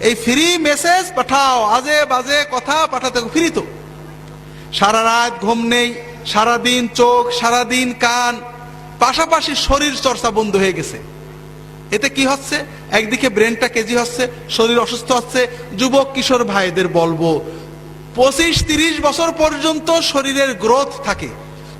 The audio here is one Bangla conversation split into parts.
এই ফ্রি মেসেজ পাঠাও, আজে বাজে কথা পাঠাতে ফ্রি তো। সারা রাত ঘুম নেই, সারাদিন চোখ, সারাদিন কান, পাশাপাশি শরীর চর্চা বন্ধ হয়ে গেছে। এতে কি হচ্ছে? একদিকে ব্রেনটা কেজি হচ্ছে, শরীর অসুস্থ হচ্ছে। যুবক কিশোর ভাইদের বলবো, 25-30 বছর পর্যন্ত শরীরের গ্রোথ থাকে।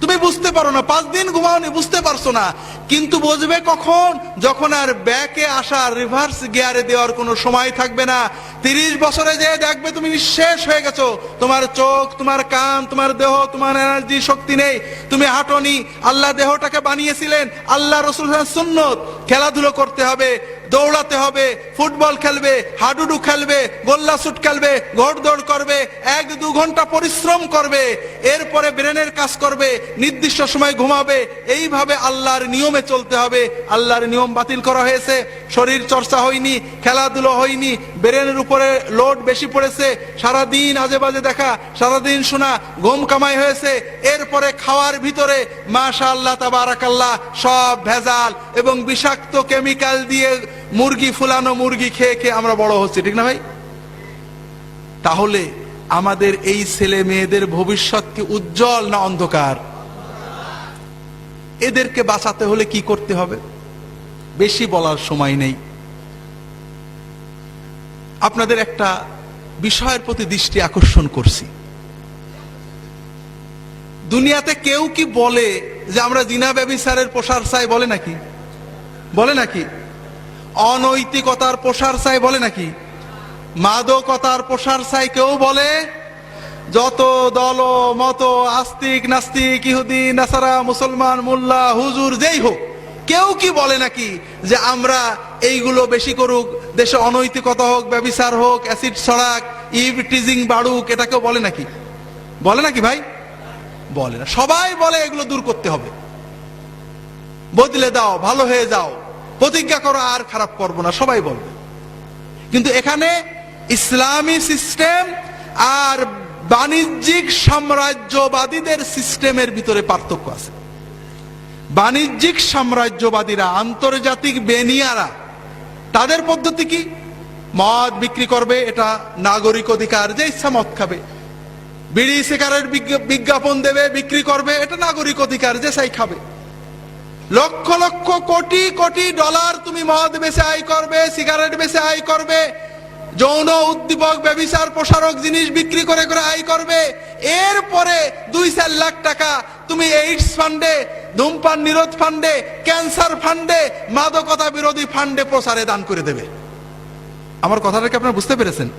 তুমি বুঝতে পারো না, 5 দিন ঘুমাওনি, বুঝতে পারছো না, কিন্তু বুঝবে কখন? যখন আর ব্যাকে আসা, রিভার্স গিয়ারে দেওয়ার কোনো সময় থাকবে না। 30 বছরে যে দেখবে তুমি নিঃশেষ হয়ে গেছো, তোমার চোখ, তোমার কান, তোমার দেহ, তোমার এনার্জি, শক্তি নেই, তুমি হাঁটনি। আল্লাহ দেহটাকে বানিয়েছিলেন, আল্লাহ রাসূলের সুন্নত। খেলাধুলো করতে হবে, দৌড়াতে হবে, ফুটবল খেলবে, হাডুডু খেলবে, গোল্লা শুট খেলবে, ঘোড়দৌড় করবে, 1-2 ঘন্টা পরিশ্রম করবে, এরপরে ব্রেনের কাজ করবে, নির্দিষ্ট সময় ঘুমাবে। এইভাবে আল্লাহর নিয়মে চলতে হবে। আল্লাহর নিয়ম বাতিল করা হয়েছে, শরীর চর্চা হয়নি, খেলাধুলো হয়নি, ব্রেনের উপরে লোড বেশি পড়েছে, সারাদিন আজে বাজে দেখা, সারাদিন শোনা, ঘুম কামাই হয়েছে। এরপরে খাওয়ার ভিতরে মাশাআল্লাহ তাবারাকাল্লাহ সব ভেজাল এবং বিষাক্ত কেমিক্যাল দিয়ে মুরগি, ফুলানো মুরগি খেয়ে খেয়ে আমরা বড় হচ্ছি, ঠিক না ভাই? তাহলে আমাদের এই ছেলে মেয়েদের ভবিষ্যৎ কি উজ্জ্বল না অন্ধকার? এদেরকে বাঁচাতে হলে কি করতে হবে? বেশি বলার সময় নেই। আপনাদের একটা বিষয়ের প্রতি দৃষ্টি আকর্ষণ করছি। দুনিয়াতে কেউ কি বলে যে আমরা জিনা ব্যভিচারের প্রসার চাই? বলে নাকি? বলে নাকি? অনৈতিকতার প্রসার চাই? বলে নাকি? মাদকতার প্রসার চাই কেউ বলে? যত দল মত, আস্তিক নাস্তিক, ইহুদি নাসারা, মুসলমান, মোল্লা, হুজুর, যেই হোক, কেউ কি বলে নাকি যে আমরা এইগুলো বেশি করুক, দেশে অনৈতিকতা হোক, ব্যভিচার হোক, অ্যাসিড ছড়াক, ইভ টিজিং বাড়ুক? এটা কেউ বলে নাকি? বলে নাকি ভাই? বলে না। সবাই বলে এগুলো দূর করতে হবে, বদলে দাও, ভালো হয়ে যাও, প্রতিজ্ঞা করো আর খারাপ করবো না, সবাই বলবে। কিন্তু এখানে ইসলামী সিস্টেম আর বাণিজ্যিক সাম্রাজ্যবাদীদের সিস্টেমের ভিতরে পার্থক্য আছে। বাণিজ্যিক সাম্রাজ্যবাদীরা, আন্তর্জাতিক বেনিয়ারা, তাদের পদ্ধতি কি? মদ বিক্রি করবে, এটা নাগরিক অধিকার, যে ইচ্ছা মদ খাবে। বিড়ি সিগারেট বিজ্ঞাপন দেবে, বিক্রি করবে, এটা নাগরিক অধিকার, যে চাই খাবে। লক্ষ লক্ষ কোটি কোটি ডলার তুমি মদ বেচে আয় করবে, সিগারেট বেচে আয় করবে, যৌন উদ্দীপক, ব্যভিচার প্রসারক জিনিস বিক্রি করে করে আয় করবে। এরপরে 2-4 লাখ টাকা তুমি এইডস ফান্ডে, ধূমপান নিরোধ ফান্ডে, ক্যান্সার ফান্ডে, মাদকতা বিরোধী ফান্ডে প্রচারে দান করে দেবে। আমার কথাটাকে আপনারা বুঝতে পেরেছেন?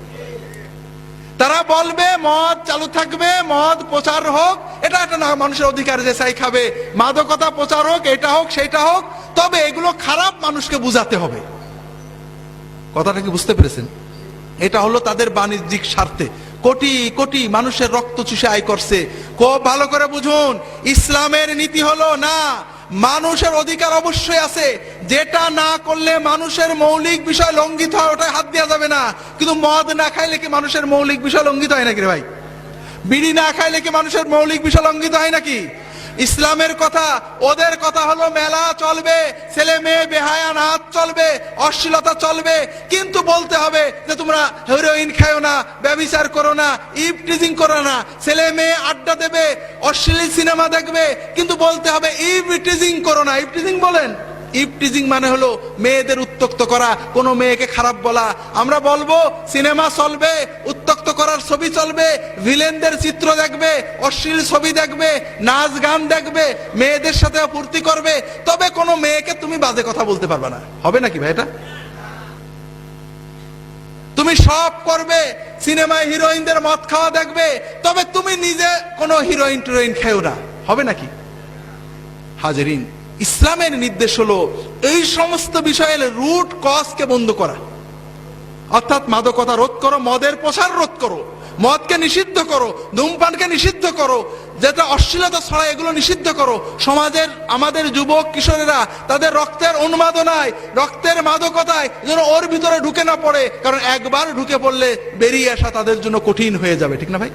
তারা বলবে মদ চালু থাকবে, মদ প্রচার হোক, এটা একটা না মানুষের অধিকার, যে চাই খাবে। মাদকতা প্রচার হোক, এটা হোক সেটা হোক, তবে এগুলো খারাপ, মানুষকে বুঝাতে হবে। কথাটা কি বুঝতে পেরেছেন? এটা হলো তাদের বাণিজ্যিক স্বার্থে কোটি কোটি মানুষের রক্ত চুষে আয় করছে। খুব ভালো করে বুঝুন, ইসলামের নীতি হলো না, মানুষের অধিকার অবশ্যই আছে, যেটা না করলে মানুষের মৌলিক বিষয় লঙ্ঘিত হয় ওটা হাত দেওয়া যাবে না। কিন্তু মদ না খাইলে কি মানুষের মৌলিক বিষয় লঙ্ঘিত হয় নাকি রে ভাই? বিড়ি না খাইলে কি মানুষের মৌলিক বিষয় লঙ্ঘিত হয় নাকি? ইসলামের কথা, ওদের কথা হলো মেলা চলবে, ছেলে মেয়ে বেহায়া নাচ চলবে, অশ্লীলতা চলবে, কিন্তু বলতে হবে যে তোমরা হেরোইন খাও না, ব্যভিচার করো না, ইভ টিজিং করো না। ছেলে মেয়ে আড্ডা দেবে, অশ্লীল সিনেমা দেখবে, কিন্তু বলতে হবে ইভ টিজিং করো না। ইভ টিজিং বলেন? ইভ টিজিং মানে হলো মেয়েদের উত্তক্ত করা, কোনো মেয়েকে খারাপ বলা। আমরা বলবো সিনেমা চলবে, উত্তক্ত করার ছবি চলবে, ভিলেনদের চিত্র দেখবে, অশ্লীল ছবি দেখবে, নাচ গান দেখবে, মেয়েদের সাথে ফুর্তি করবে, তবে কোনো মেয়েকে তুমি বাজে কথা বলতে পারবে না। হবে নাকি ভাই? এটা তুমি সব করবে, সিনেমায় হিরোইনদের মদ খাওয়া দেখবে, তবে তুমি নিজে কোনো হিরোইন টিরোইন খেও না। হবে নাকি? হাজেরিন, ইসলামের নির্দেশ হলো এই সমস্ত বিষয়ের রুট কজকে বন্ধ করা, অর্থাৎ মাদকতা রোধ করো, মদের প্রসার রোধ করো, মদকে নিষিদ্ধ করো, ধূমপানকে নিষিদ্ধ করো, যেটা অশ্লীলতা ছড়ায় এগুলো নিষিদ্ধ করো। সমাজের আমাদের যুবক কিশোরেরা তাদের রক্তের উন্মাদনায়, রক্তের মাদকতায় যেন ওর ভিতরে ঢুকে না পড়ে, কারণ একবার ঢুকে পড়লে বেরিয়ে আসা তাদের জন্য কঠিন হয়ে যাবে, ঠিক না ভাই?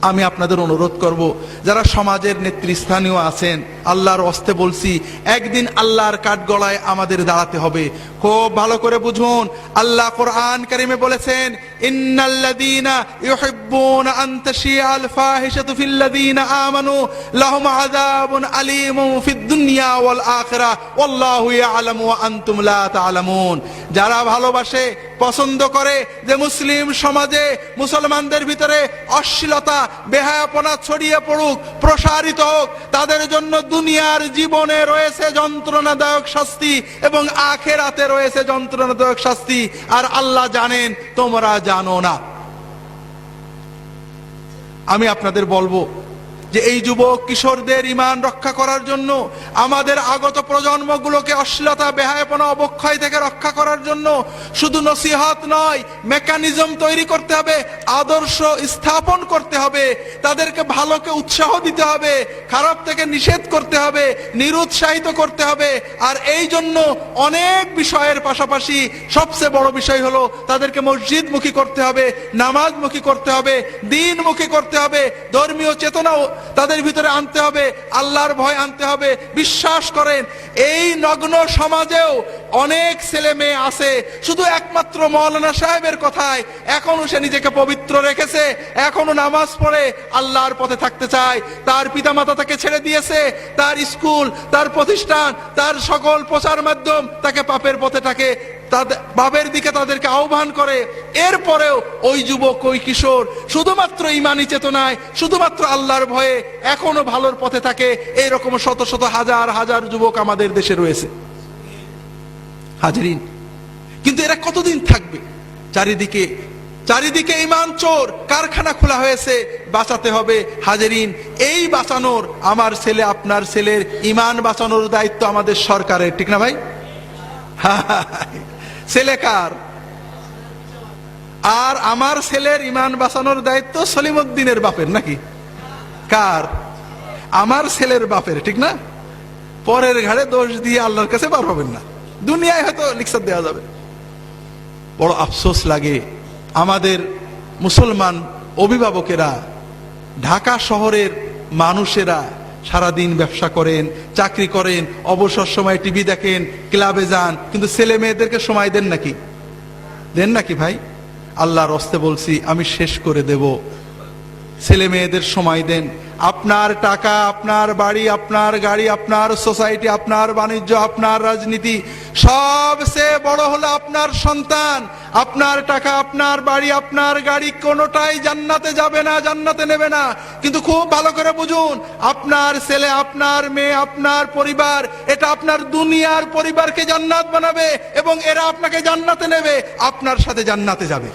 আমি আপনাদের অনুরোধ করব, যারা সমাজের নেতৃস্থানীয় আছেন, আল্লাহর হস্তে বলছি, একদিন আল্লাহর কাঠগড়ায় আমাদের দাঁড়াতে হবে। খুব ভালো করে বুঝুন, আল্লাহ কোরআন কারিমে বলেছেন, ইন্নাল্লাযীনা ইউহিব্বুনা আন তাশিআল ফাহিশাতু ফিল্লাযীনা আমানু লাহুম আযাবুন আলীমুন ফিদ দুনিয়া ওয়াল আখিরাহ ওয়াল্লাহু ইয়ালামু ওয়া আনতুম লা তা'লামুন। যারা ভালোবাসে, পছন্দ করে যে মুসলিম সমাজে, মুসলমানদের ভিতরে অশ্লীলতা, বেহায়াপনা ছড়িয়ে পড়ুক, প্রসারিত হোক, তাদের জন্য দুনিয়ার জীবনে রয়েছে যন্ত্রণাদায়ক শাস্তি এবং আখিরাতে রয়েছে যন্ত্রণাদায়ক শাস্তি। আর আল্লাহ জানেন, তোমরা জানো না। আমি আপনাদের বলবো যে এই যুবক কিশোরদের ঈমান রক্ষা করার জন্য, আমাদের আগত প্রজন্মগুলোকে অশ্লীলতা, বেহায়াপনা, অবক্ষয় থেকে রক্ষা করার জন্য শুধু নসিহত নয়, মেকানিজম তৈরি করতে হবে, আদর্শ স্থাপন করতে হবে, তাদেরকে ভালোকে উৎসাহ দিতে হবে, খারাপ থেকে নিষেধ করতে হবে, নিরুৎসাহিত করতে হবে। আর এই জন্য অনেক বিষয়ের পাশাপাশি সবচেয়ে বড় বিষয় হলো তাদেরকে মসজিদমুখী করতে হবে, নামাজমুখী করতে হবে, দ্বীনমুখী করতে হবে, ধর্মীয় চেতনাও তাদের ভিতরে আনতে হবে, আল্লাহর ভয় আনতে হবে। বিশ্বাস করেন, এই নগ্ন সমাজেও অনেক ছেলে মেয়ে আছে শুধু একমাত্র মাওলানা সাহেবের কথায় এখনো সে নিজেকে পবিত্র রেখেছে, এখনো নামাজ পড়ে আল্লাহর পথে থাকতে চায়। তার পিতামাতা তাকে ছেড়ে দিয়েছে, তার স্কুল, তার প্রতিষ্ঠান, তার সকল প্রচার মাধ্যম তাকে পাপের পথে থাকে, বাবের দিকে তাদেরকে আহ্বান করে। এরপরেও ওই যুবক, ওই কিশোর শুধুমাত্র ঈমানি চেতনায়, শুধুমাত্র আল্লাহর ভয়ে এখনো ভালোর পথে থাকে। এইরকম শত শত হাজার হাজার যুবক আমাদের দেশে রয়েছে। হাজরিন, কিন্তু এরা কতদিন থাকবে? চারিদিকে ঈমান চোর কারখানা খোলা হয়েছে, বাঁচাতে হবে। হাজরিন, এই বাঁচানোর, আমার ছেলে, আপনার ছেলের ঈমান বাঁচানোর দায়িত্ব আমাদের সরকারের, ঠিক না ভাই? ছেলে কার? আর আমার ছেলের ঈমান বাঁচানোর দায়িত্ব সলিমউদ্দিনের বাপের, নাকি কার? আমার ছেলের বাপের, ঠিক না? পরের ঘাড়ে দোষ দিয়ে আল্লাহর কাছে পার হবেন না। দুনিয়ায় হয়তো লিখসার দেওয়া যাবে। বড় আফসোস লাগে, আমাদের মুসলমান অভিভাবকেরা, ঢাকা শহরের মানুষেরা সারাদিন ব্যবসা করেন, চাকরি করেন, অবসর সময় টিভি দেখেন, ক্লাবে যান, কিন্তু ছেলে মেয়েদেরকে সময় দেন নাকি? দেন নাকি ভাই? আল্লাহর হস্তে বলছি, আমি শেষ করে দেব। ছেলে মেয়েদের সময় দেন। আপনার টাকা, আপনার বাড়ি, আপনার গাড়ি, আপনার সোসাইটি, আপনার বাণিজ্য, আপনার রাজনীতি, সবচেয়ে বড় হলো আপনার সন্তান। আপনার টাকা, আপনার বাড়ি, আপনার গাড়ি কোনোটাই জান্নাতে যাবে না, জান্নাতে নেবে না। কিন্তু খুব ভালো করে বুঝুন, আপনার ছেলে, আপনার মেয়ে, আপনার পরিবার, এটা আপনার দুনিয়ার পরিবারকে জান্নাত বানাবে এবং এরা আপনাকে জান্নাতে নেবে, আপনার সাথে জান্নাতে যাবে।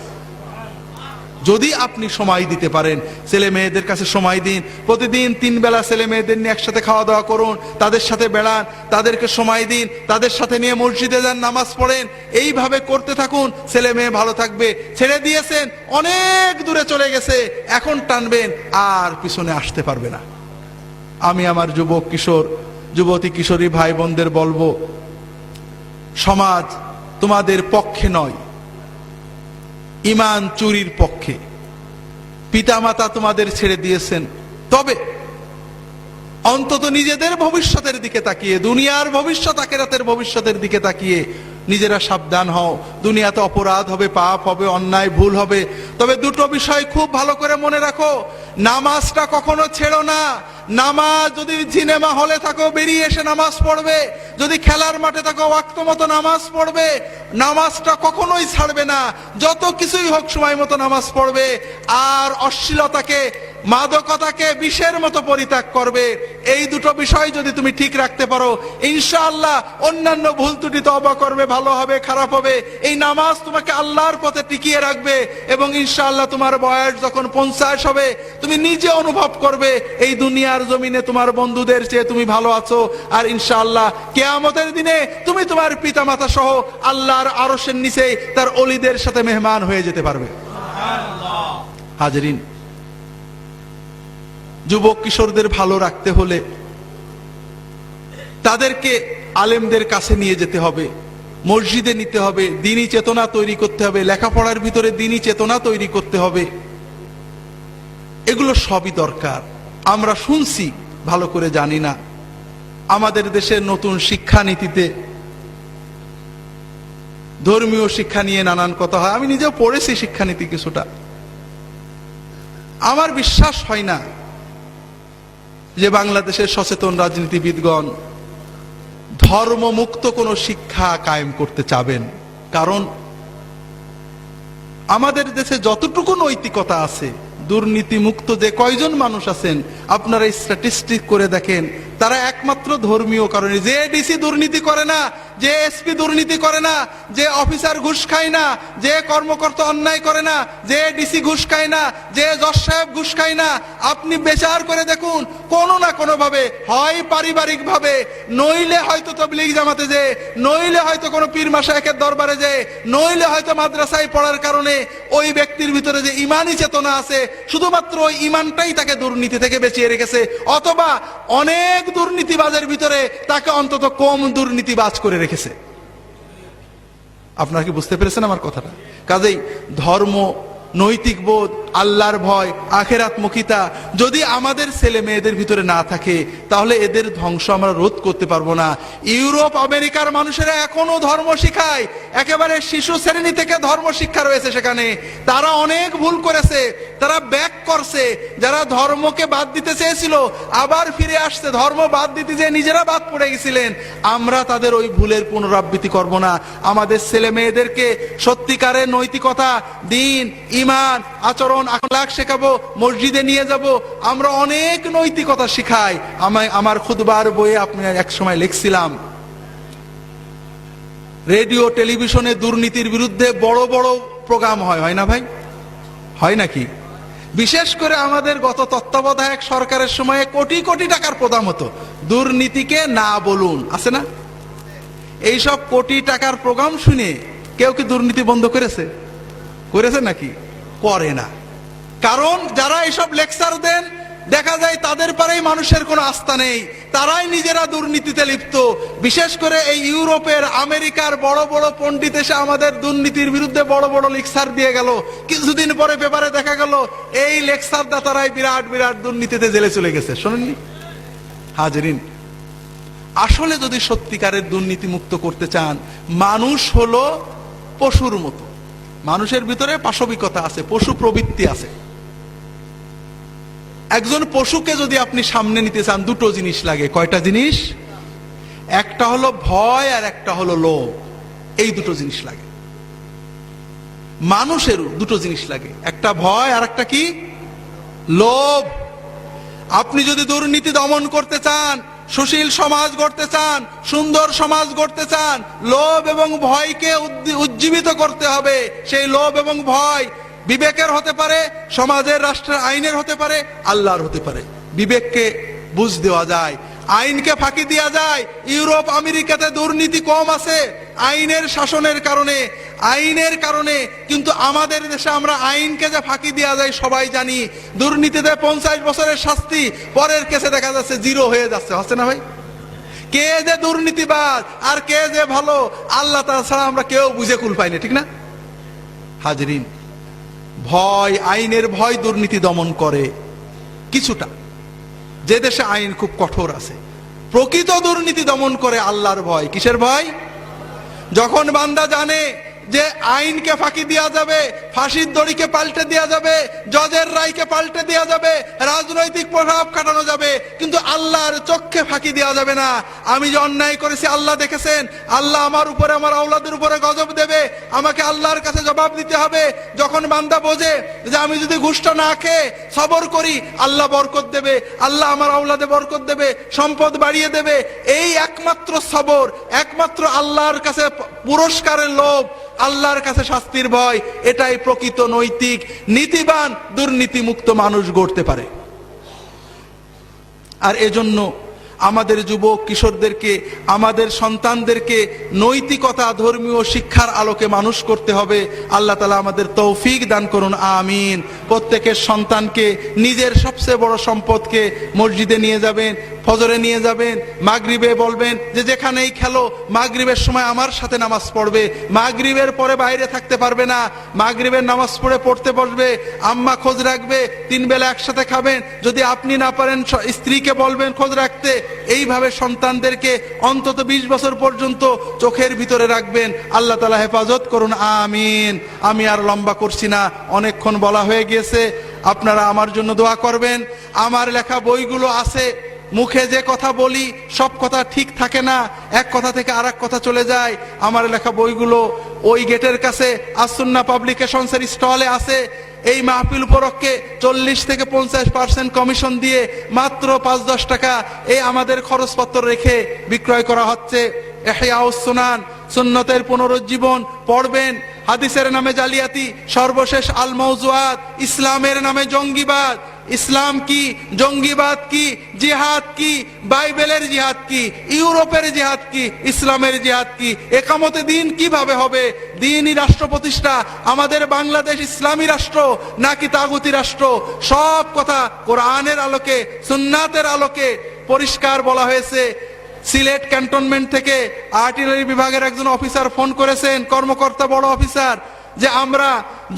যদি আপনি সময় দিতে পারেন, ছেলে মেয়েদের কাছে সময় দিন। প্রতিদিন 3 বেলা ছেলে মেয়েদের নিয়ে একসাথে খাওয়া দাওয়া করুন, তাদের সাথে বেড়ান, তাদেরকে সময় দিন, তাদের সাথে নিয়ে মসজিদে যান, নামাজ পড়েন। এইভাবে করতে থাকুন, ছেলে মেয়ে ভালো থাকবে। ছেড়ে দিয়েছেন, অনেক দূরে চলে গেছে, এখন টানবেন, আর পিছনে আসতে পারবে না। আমি আমার যুবক কিশোর, যুবতী কিশোরী ভাই বোনদের বলবো, সমাজ তোমাদের পক্ষে নয়, ঈমান চুরির পক্ষে। পিতামাতা তোমাদের ছেড়ে দিয়েছেন, তবে অন্তত নিজেদের ভবিষ্যতের দিকে তাকিয়ে, দুনিয়ার ভবিষ্যৎ, আখিরাতের ভবিষ্যতের দিকে তাকিয়ে নিজেরা সাবধান হও। দুনিয়াতে অপরাধ হবে, পাপ হবে, অন্যায় ভুল হবে, তবে দুটো বিষয় খুব ভালো করে মনে রাখো। নামাজটা কখনো ছেড়ো না। নামাজ, যদি সিনেমা হলে থাকো বেরিয়ে এসে নামাজ পড়বে, যদি খেলার মাঠে থাকো ওয়াক্ত মতো নামাজ পড়বে। নামাজটা কখনোই ছাড়বে না, যত কিছুই হোক সময় মতো নামাজ পড়বে। আর অশ্লীলতাকে, মাদকতাকে বিষের মতো পরিত্যাগ করবে। এই দুটো বিষয় যদি তুমি ঠিক রাখতে পারো, ইনশাআল্লাহ অন্যান্য ভুল ত্রুটি তওবা করবে, ভালো হবে, খারাপ হবে, এই নামাজ তোমাকে আল্লাহর পথে টিকিয়ে রাখবে। এবং ইনশাআল্লাহ তোমার বয়স যখন 50 হবে, তুমি নিজে অনুভব করবে এই দুনিয়ার জমিনে তোমার বন্ধুদের চেয়ে তুমি ভালো আছো। আর ইনশাআল্লাহ কিয়ামতের দিনে তুমি তোমার পিতামাতা সহ আল্লাহর আরশের নিচে তার ওলিদের সাথে মেহমান হয়ে যেতে পারবে। হাজরিন, যুবক কিশোরদের ভালো রাখতে হলে তাদেরকে আলেমদের কাছে নিয়ে যেতে হবে, মসজিদে নিতে হবে, দ্বীনি চেতনা তৈরি করতে হবে, লেখাপড়ার ভিতরে দ্বীনি চেতনা তৈরি করতে হবে। এগুলো সবই দরকার। আমরা শুনছি, ভালো করে জানি না। আমাদের দেশের নতুন শিক্ষানীতিতে ধর্মীয় শিক্ষা নিয়ে নানান কথা হয়। আমি নিজেও পড়েছি শিক্ষানীতি কিছুটা। আমার বিশ্বাস হয় না যে বাংলাদেশের সচেতন রাজনীতিবিদগণ ধর্মমুক্ত কোনো শিক্ষা কায়েম করতে চাবেন। কারণ আমাদের দেশে যতটুকু নৈতিকতা আছে, দুর্নীতিমুক্ত যে কয়জন মানুষ আছেন আপনারা স্ট্যাটিস্টিক করে দেখেন, তারা একমাত্র ধর্মীয় কারণে। যে ডিসি দুর্নীতি করে না, যে এসপি দুর্নীতি করে না, যে অফিসার ঘুষ খায় না, যে কর্মকর্তা অন্যায় করে না, যে ডিসি ঘুষ খায় না, যে জজ সাহেব ঘুষ খায় না, আপনি বিচার করে দেখুন কোনো না কোনো ভাবে, হয় পারিবারিক ভাবে, নইলে হয়তো তাবলীগ জামাতে যে, নইলে হয়তো কোনো পীর মাশায়েখের দরবারে যে, নইলে হয়তো মাদ্রাসায় পড়ার কারণে ওই ব্যক্তির ভিতরে যে ইমানি চেতনা আছে, শুধুমাত্র ওই ইমানটাই তাকে দুর্নীতি থেকে বাঁচিয়ে রেখেছে, অথবা অনেক দুর্নীতিবাজের ভিতরে তাকে অন্তত কম দুর্নীতিবাজ করে রেখেছে। আপনারা কি বুঝতে পেরেছেন আমার কথাটা? কাজেই ধর্ম, নৈতিক বোধ, আল্লাহর ভয়, আখেরাতমুখিতা যদি আমাদের ছেলে মেয়েদের ভিতরে না থাকে, তাহলে এদের ধ্বংস আমরা রোধ করতে পারবো না। ইউরোপ আমেরিকার মানুষেরা এখনো ধর্ম শিখায়, একেবারে শিশু শ্রেণী থেকে ধর্ম শিক্ষা রয়েছে সেখানে। তারা অনেক ভুল করেছে, তারা ব্যাক করছে। যারা ধর্মকে বাদ দিতে চেয়েছিল আবার ফিরে আসছে, ধর্ম বাদ দিতে যে নিজেরা বাদ পড়ে গেছিলেন। আমরা তাদের ওই ভুলের পুনরাবৃত্তি করব না। আমাদের ছেলে মেয়েদেরকে সত্যিকারের নৈতিকতা, দিন, ইমান, আচরণ, আখলাক শেখাবো, মসজিদে নিয়ে যাব। আমরা অনেক নৈতিকতা শিখাই। আমার খুতবার বইয়ে আপনি এক সময় লিখছিলাম, রেডিও টেলিভিশনে দুর্নীতির বিরুদ্ধে বড় বড় প্রোগ্রাম হয় না ভাই? হয় নাকি? বিশেষ করে আমাদের গত তত্ত্বাবধায়ক সরকারের সময়ে কোটি কোটি টাকার প্রোগ্রাম হতো, দুর্নীতিকে না বলুন, আছে না? এইসব কোটি টাকার প্রোগ্রাম শুনে কেউ কি দুর্নীতি বন্ধ করেছে? করেছে নাকি? করে না। কারণ যারা এইসব লেকচার দেন, দেখা যায় তাদের পরেই মানুষের কোনো আস্থা নেই, তারাই নিজেরা দুর্নীতিতে লিপ্ত। বিশেষ করে এই ইউরোপের, আমেরিকার বড় বড় পণ্ডিত এসে আমাদের দুর্নীতির বিরুদ্ধে বড় বড় লেকচার দিয়ে গেল। কিছুদিন পরে পেপারে দেখা গেল এই লেকচার দাতারাই বিরাট বিরাট দুর্নীতিতে জেলে চলে গেছে। শোনেননি হাজরিন? আসলে যদি সত্যিকারের দুর্নীতি মুক্ত করতে চান, মানুষ হলো পশুর মতো। মানুষের ভিতরে পাশবিকতা আছে, পশু প্রবৃত্তি আছে। একজন পশুকে যদি আপনি সামনে নিতে চান, দুটো জিনিস লাগে। কয়টা জিনিস? একটা হলো ভয় আর একটা হলো লোভ। এই দুটো জিনিস লাগে। মানুষেরও দুটো জিনিস লাগে, একটা ভয় আর একটা কি? লোভ। আপনি যদি দুর্নীতি দমন করতে চান, সুশীল সমাজ গড়তে চান, সুন্দর সমাজ গড়তে চান, লোভ এবং ভয়কে উজ্জীবিত করতে হবে। সেই লোভ এবং ভয় বিবেকের হতে পারে, সমাজের, রাষ্ট্রের আইনের হতে পারে, আল্লাহর হতে পারে। বিবেককে বুঝ দেওয়া যায়, আইনকে ফাঁকি দেওয়া যায়। ইউরোপ আমেরিকাতে দুর্নীতি কম আছে আইনের শাসনের কারণে, আইনের কারণে। কিন্তু আমাদের দেশে আমরা আইনকে যে ফাঁকি দেওয়া যায় সবাই জানি। দুর্নীতিতে 50 বছরের শাস্তি, পরের কেসে দেখা যাচ্ছে 0 হয়ে যাচ্ছে। হচ্ছে না ভাই? কে যে দুর্নীতিবাজ আর কে যে ভালো, আল্লাহ তাআলা ছাড়া আমরা কেউ বুঝে কুল পাই না, ঠিক না হাজরিন? ভয়, আইনের ভয় দুর্নীতি দমন করে কিছুটা। যে দেশে আইন খুব কঠোর আছে, প্রকৃত দুর্নীতি দমন করে আল্লাহর ভয়। কিসের ভয়? যখন বান্দা জানে যে আইনকে ফাঁকি দেওয়া যাবে, ফাঁসির দড়িকে পাল্টে দেওয়া যাবে, জজের রায়কে পাল্টে দেওয়া যাবে, রাজনৈতিক প্রভাব কাটানো যাবে, কিন্তু আল্লাহর চোখে ফাঁকি দেওয়া যাবে না। আমি যে অন্যায় করেছি আল্লাহ দেখেছেন, আল্লাহ আমার উপরে, আমার আওলাদের উপরে গজব দেবে, আমাকে আল্লাহর কাছে জবাব দিতে হবে। যখন বান্দা বোঝে যে আমি যদি ঘুষটা না খেয়ে সবর করি, আল্লাহ বরকত দেবে, আল্লাহ আমার আওলাদে বরকত দেবে, সম্পদ বাড়িয়ে দেবে, এই একমাত্র সবর, একমাত্র আল্লাহর কাছে পুরস্কারের লোভ, আল্লাহর কাছে শাস্তির ভয়, এটাই প্রকৃত নৈতিক নীতিবান দুর্নীতি মুক্ত মানুষ গড়তে পারে। আর এজন্য আমাদের যুবক কিশোরদেরকে, আমাদের সন্তানদেরকে নৈতিকতা, ধর্মীয় শিক্ষার আলোকে মানুষ করতে হবে। আল্লাহ তাআলা আমাদের তৌফিক দান করুন, আমিন। প্রত্যেকের সন্তানকে নিজের সবচেয়ে বড় সম্পদকে মসজিদে নিয়ে যাবেন, ফজরে নিয়ে যাবেন, মাগরিবে বলবেন যে যেখানেই খেলো মাগরিবের সময় আমার সাথে নামাজ পড়বে, মাগরিবের পরে বাইরে থাকতে পারবে না, মাগরিবের নামাজ পড়তে বসবে, আম্মা খোঁজ রাখবে, 3 বেলা একসাথে খাবেন, যদি আপনি না পারেন স্ত্রীকে বলবেন খোঁজ রাখতে। এইভাবে সন্তানদেরকে অন্তত 20 বছর পর্যন্ত চোখের ভিতরে রাখবেন। আল্লাহ তাআলা হেফাজত করুন, আমিন। আমি আর লম্বা করছি না, অনেকক্ষণ বলা হয়ে গিয়েছে। আপনারা আমার জন্য দোয়া করবেন। আমার লেখা বইগুলো আছে, মুখে যে কথা বলি সব কথা ঠিক থাকে না, এক কথা থেকে আরেক কথা চলে যায়। আমার লেখা বইগুলো ওই গেটের কাছে আসুন্নাহ পাবলিকেশনসের স্টলে আছে। এই মাহফিল উপলক্ষে 40 থেকে 50% কমিশন দিয়ে মাত্র 5-10 টাকা এই আমাদের খরচপত্র রেখে বিক্রয় করা হচ্ছে। ইহয়াউস সুনান, সুন্নতের পুনরুজ্জীবন পড়বেন। হাদিসের নামে জালিয়াতি, সর্বশেষ আল মাওজুআত, ইসলামের নামে জঙ্গিবাদ। ইসলাম কি, জঙ্গিবাদ কি, জিহাদ কি, বাইবেলের জিহাদ কি, ইউরোপের জিহাদ কি, ইসলামের জিহাদ কি, একামতে দিন কিভাবে হবে, দিনই রাষ্ট্র প্রতিষ্ঠা, আমাদের বাংলাদেশ ইসলামী রাষ্ট্র নাকি তাগুতি রাষ্ট্র, সব কথা কোরআনের আলোকে সুন্নাতের আলোকে পরিষ্কার বলা হয়েছে। সিলেট ক্যান্টনমেন্ট থেকে আর্টিলারি বিভাগের একজন অফিসার ফোন করেছেন, কর্মকর্তা, বড় অফিসার, যে আমরা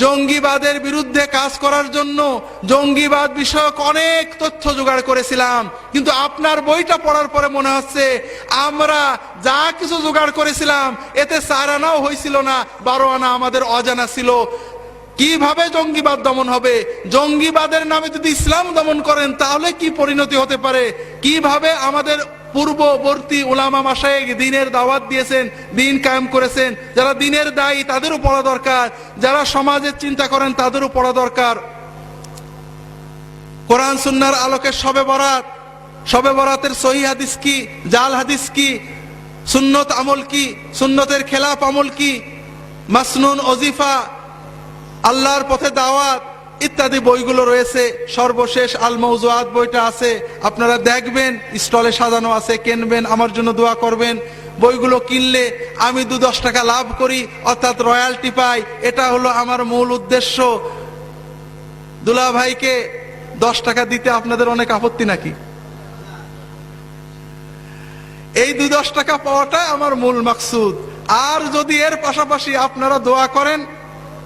জঙ্গিবাদের বিরুদ্ধে কাজ করার জন্য জঙ্গিবাদ বিষয়ক অনেক তথ্য জোগাড় করেছিলাম, কিন্তু আপনার বইটা পড়ার পরে মনে হচ্ছে আমরা যা কিছু জোগাড় করেছিলাম এতে 4 আনাও হয়েছিল না, 12 আনা আমাদের অজানা ছিল। কিভাবে জঙ্গিবাদ দমন হবে? জঙ্গিবাদের নামে যদি ইসলাম দমন করেন তাহলে কি পরিণতি হতে পারে? কিভাবে আমাদের পূর্ববর্তী উলামা মাশায়েখ দ্বীনের দাওয়াত দিয়েছেন, দ্বীন কায়েম করেছেন, যারা দ্বীনের দায়ী তাদেরও পড়া দরকার, যারা সমাজের চিন্তা করেন তাদেরও পড়া দরকার। কোরআন সুন্নাহর আলোকে শবে বরাতের সহিহ হাদিস কি, জাল হাদিস কি, সুন্নত আমল কি, সুন্নতের খেলাফ আমল কি, মাসনুন ওজিফা, আল্লাহর পথে দাওয়াত ইত্যাদি বইগুলো রয়েছে। সর্বশেষ আল মাওজুআত বইটা আছে, আপনারা দেখবেন, স্টলে সাজানো আছে, কিনবেন, আমার জন্য দোয়া করবেন। বইগুলো কিনলে আমি 2-10 টাকা লাভ করি, অর্থাৎ রয়্যালটি পাই, এটা হলো আমার মূল উদ্দেশ্য। দুলা ভাইকে 10 টাকা দিতে আপনাদের অনেক আপত্তি নাকি? এই 2-10 টাকা পাওয়াটা আমার মূল মাকসুদ। আর যদি এর পাশাপাশি আপনারা দোয়া করেন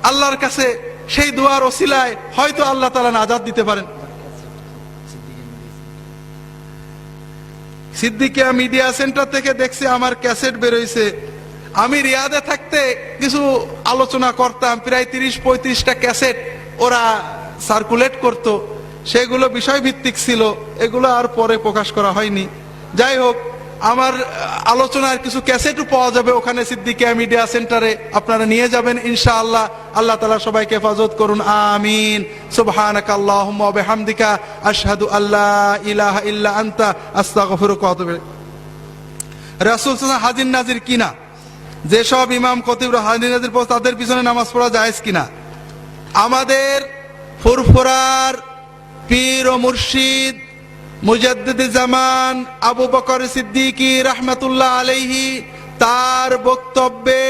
আল্লাহর কাছে, সেই দোয়ার ওসিলায় হয়তো আল্লাহ তাআলা নাজাত দিতে পারেন। সিদ্দিকিয়া মিডিয়া সেন্টার থেকে দেখছি আমার ক্যাসেট বেরোইছে। আমি রিয়াদে থাকতে কিছু আলোচনা করতাম, প্রায় 30-35টা ক্যাসেট ওরা সার্কুলেট করত, সেগুলো বিষয় ভিত্তিক ছিল, এগুলো আর পরে প্রকাশ করা হয়নি। যাই হোক, আমার আলোচনার কিছু ক্যাসেটও পাওয়া যাবে ওখানে সিদ্দিকিয়া মিডিয়া সেন্টারে, আপনারা নিয়ে যাবেন ইনশাআল্লাহ। আল্লাহ তাআলা সবাইকে হেফাজত করুন, আমিন। সুবহানাকা আল্লাহুম্মা ওয়া বিহামদিকা আশহাদু আল্লা ইলাহা ইল্লা আনতা আস্তাগফিরুকা ওয়া আতুবু ইলাইক। রাসূল সাল্লাল্লাহু হাজির নাজির কিনা, যেসব ইমাম খতিব হাজির নাজির পড়ে তাদের পিছনে নামাজ পড়া জায়েজ কিনা? আমাদের ফুরফুরার পীর ও মুর্শিদ মুজাদ্দিদে জামান আবু বকর সিদ্দিকী রাহমাতুল্লাহ আলাইহি তার বক্তব্যে,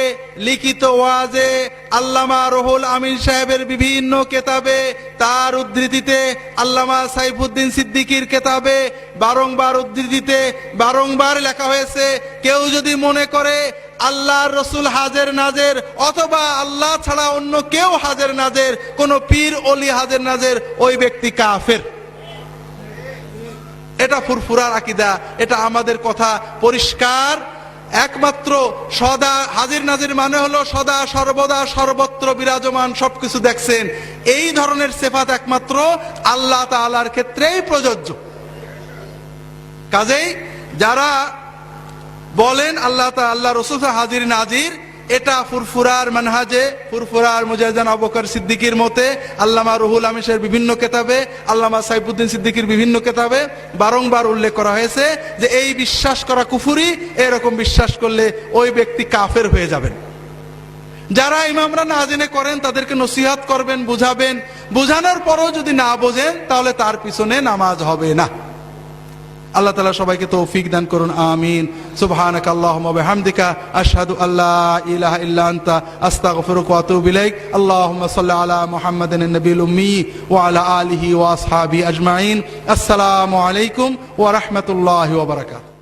লিখিত ওয়াজে, আল্লামা রুহুল আমিন সাহেবের বিভিন্ন কেতাবে, তার উদ্ধৃতিতে, আল্লামা সাইফুদ্দিন সিদ্দিকীর কেতাবে বারংবার উদ্ধৃতিতে বারংবার লেখা হয়েছে, কেউ যদি মনে করে আল্লাহর রসুল হাজের নাজের অথবা আল্লাহ ছাড়া অন্য কেউ হাজের নাজের, কোন পীর অলি হাজের নাজের, ওই ব্যক্তি কাফের। এটা ফুরফুরার আকীদা, এটা আমাদের কথা পরিষ্কার। একমাত্র সদা হাজির নাজির মানে হলো সদা সর্বদা সর্বত্র বিরাজমান, সবকিছু দেখছেন, এই ধরনের সিফাত একমাত্র আল্লাহ তাআলার ক্ষেত্রেই প্রযোজ্য। কাজেই যারা বলেন আল্লাহ তাআলা রাসূল হাজির নাজির, এটা ফুরফুরার মানহাজে, ফুরফুরার মুজাহিদান আবু বকর সিদ্দিকীর মতে, আল্লামা রুহুল আমিনের বিভিন্ন কেতাবে, আল্লামা সাইফুদ্দিন সিদ্দিকীর বিভিন্ন কেতাবে বারংবার উল্লেখ করা হয়েছে যে এই বিশ্বাস করা কুফরি, এরকম বিশ্বাস করলে ওই ব্যক্তি কাফের হয়ে যাবেন। যারা ইমামরা না জেনে করেন তাদেরকে নসিহত করবেন, বুঝাবেন, বুঝানোর পরও যদি না বোঝেন তাহলে তার পিছনে নামাজ হবে না। আল্লাহ তাআলা সবাইকে তৌফিক দান করুন, আমিন। সুবহানাকা আল্লাহুম্মা ওয়া বিহামদিকা আশহাদু আল্লা ইলাহা ইল্লা আনতা আস্তাগফিরুকা ওয়া আতুবু ইলাইক। আল্লাহুম্মা সাল্লি আলা মুহাম্মাদিন নবিয়্যিল উম্মি ওয়া আলা আলিহি ওয়া আসহাবিহি আজমাইন। আসসালামু আলাইকুম ওয়া রাহমাতুল্লাহি ওয়া বারাকাতুহু।